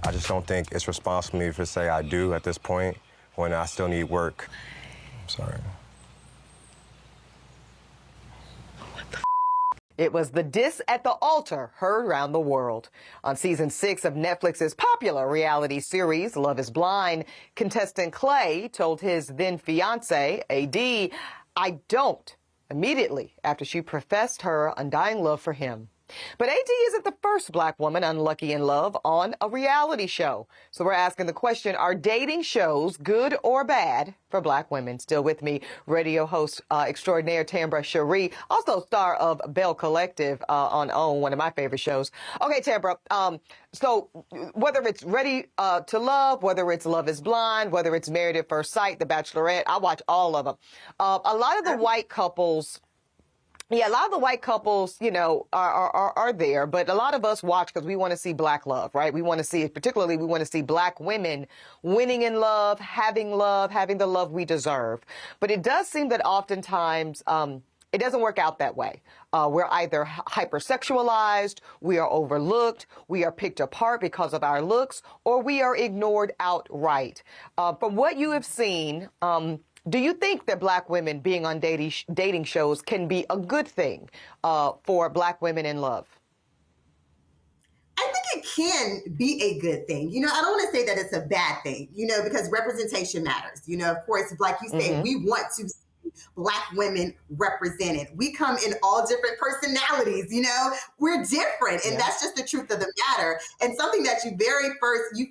I just don't think it's responsible of me to say I do at this point when I still need work. I'm sorry. It was the diss at the altar heard around the world. On season 6 of Netflix's popular reality series, Love is Blind, contestant Clay told his then fiance, AD, "I don't," immediately after she professed her undying love for him. But AD isn't the first black woman unlucky in love on a reality show. So we're asking the question, are dating shows good or bad for black women? Still with me, radio host extraordinaire Tambra Cherie, also star of Bell Collective on OWN, one of my favorite shows. Okay, Tambra, so whether it's Ready to Love, whether it's Love is Blind, whether it's Married at First Sight, The Bachelorette, I watch all of them. A lot of the white couples, you know, are there, but a lot of us watch because we want to see black love, right? We want to see, particularly, we want to see black women winning in love, having the love we deserve. But it does seem that oftentimes, it doesn't work out that way. We're either hypersexualized, we are overlooked, we are picked apart because of our looks, or we are ignored outright. From what you have seen, do you think that black women being on dating shows can be a good thing for black women in love? I think it can be a good thing. You know, I don't want to say that it's a bad thing, you know, because representation matters. You know, of course, like you say, we want to see black women represented. We come in all different personalities, you know, we're different. And that's just the truth of the matter. And something that you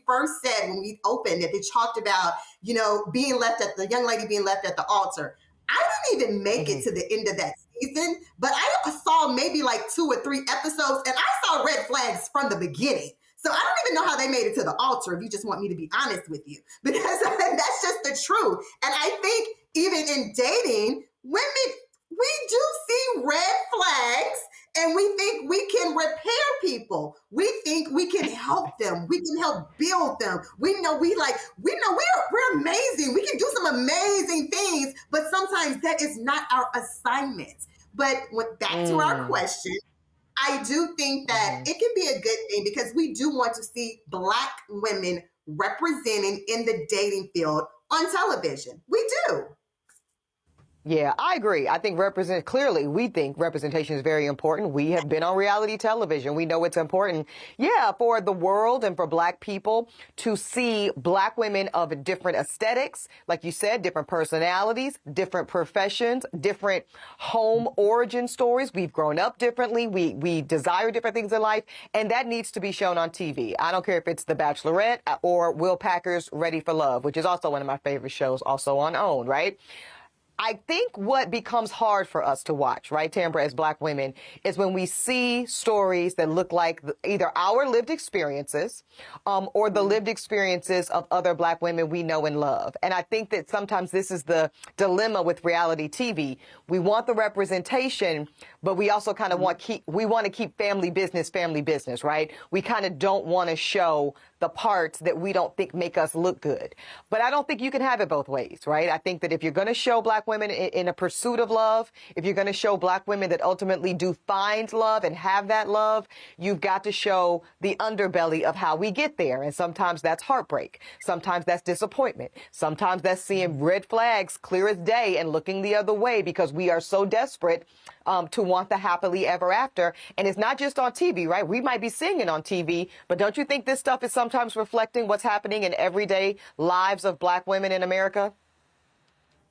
first said when we opened it, they talked about, you know, the young lady being left at the altar. I didn't even make it to the end of that season, but I saw maybe like 2 or 3 episodes and I saw red flags from the beginning. So I don't even know how they made it to the altar, if you just want me to be honest with you, because that's just the truth. And I think even in dating, women, we do see red flags and we think we can repair people. We think we can help them. We can help build them. We know we're amazing. We can do some amazing things, but sometimes that is not our assignment. But back to our question, I do think that it can be a good thing because we do want to see black women representing in the dating field on television. We do. Yeah, I agree. I think we think representation is very important. We have been on reality television. We know it's important. Yeah, for the world and for black people to see black women of different aesthetics, like you said, different personalities, different professions, different home origin stories. We've grown up differently. We desire different things in life, and that needs to be shown on TV. I don't care if it's The Bachelorette or Will Packer's Ready for Love, which is also one of my favorite shows, also on OWN, right? I think what becomes hard for us to watch, right, Tambra, as black women, is when we see stories that look like either our lived experiences or the lived experiences of other black women we know and love. And I think that sometimes this is the dilemma with reality TV. We want the representation, but we also kind of want to keep family business, right? We kind of don't want to show the parts that we don't think make us look good. But I don't think you can have it both ways, right? I think that if you're going to show black women in a pursuit of love, if you're going to show black women that ultimately do find love and have that love, you've got to show the underbelly of how we get there. And sometimes that's heartbreak. Sometimes that's disappointment. Sometimes that's seeing red flags clear as day and looking the other way because we are so desperate to want the happily ever after. And it's not just on TV, right? We might be seeing it on TV, but don't you think this stuff is sometimes reflecting what's happening in everyday lives of black women in America?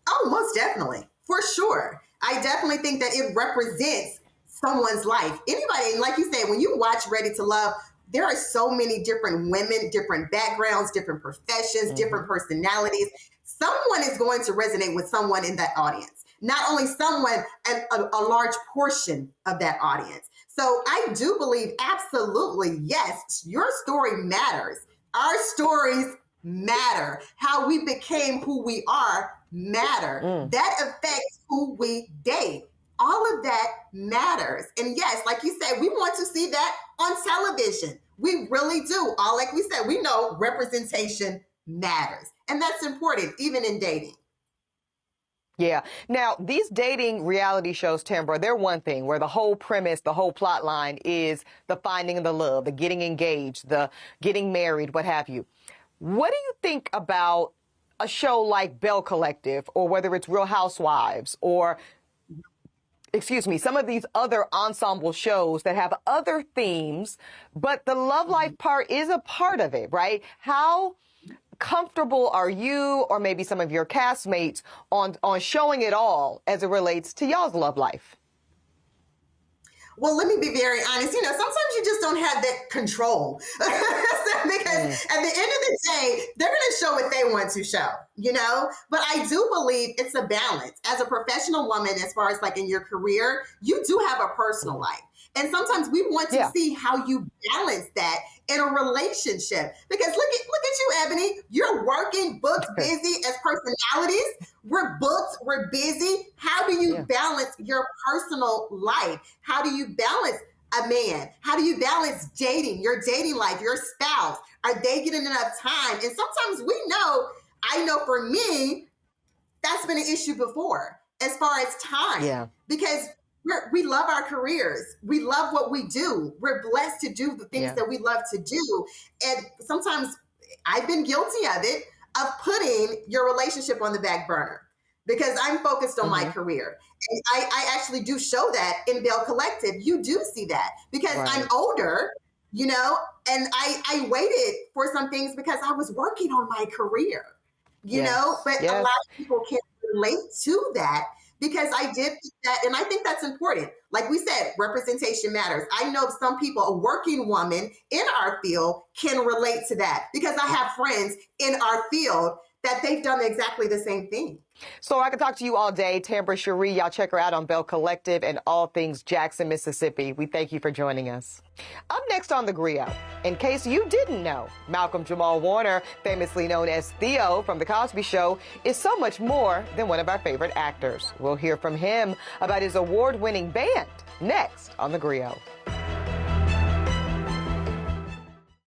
Oh, most definitely. For sure. I definitely think that it represents someone's life. Anybody, like you said, when you watch Ready to Love, there are so many different women, different backgrounds, different professions, different personalities. Someone is going to resonate with someone in that audience. Not only someone, a large portion of that audience. So I do believe absolutely, yes, your story matters. Our stories matter. How we became who we are matter. That affects who we date. All of that matters. And yes, like you said, we want to see that on television. We really do. Like we said, we know representation matters. And that's important, even in dating. Yeah. Now, these dating reality shows, Tambra, they're one thing where the whole premise, the whole plot line is the finding of the love, the getting engaged, the getting married, what have you. What do you think about a show like Bell Collective, or whether it's Real Housewives, or, excuse me, some of these other ensemble shows that have other themes, but the love life part is a part of it, right? How comfortable are you, or maybe some of your castmates, on showing it all as it relates to y'all's love life? Well, let me be very honest. Sometimes you just don't have that control because at the end of the day, they're going to show what they want to show, But I do believe it's a balance. As a professional woman, as far as like in your career, you do have a personal life. And sometimes we want to see how you balance that in a relationship. Because look at you, Eboni. You're working, booked, busy as personalities. We're booked, we're busy. How do you balance your personal life? How do you balance a man? How do you balance dating, your dating life, your spouse? Are they getting enough time? And sometimes I know for me, that's been an issue before as far as time. Yeah. Because we love our careers. We love what we do. We're blessed to do the things that we love to do. And sometimes I've been guilty of it, of putting your relationship on the back burner because I'm focused on my career. And I actually do show that in Bell Collective. You do see that because I'm older, and I waited for some things because I was working on my career, but a lot of people can't relate to that. Because I did that, and I think that's important. Like we said, representation matters. I know some people, a working woman in our field, can relate to that because I have friends in our field that they've done exactly the same thing. So I could talk to you all day. Tambra Cherie, y'all check her out on Bell Collective and all things Jackson, Mississippi. We thank you for joining us. Up next on The Griot, in case you didn't know, Malcolm Jamal Warner, famously known as Theo from The Cosby Show, is so much more than one of our favorite actors. We'll hear from him about his award-winning band next on The Griot.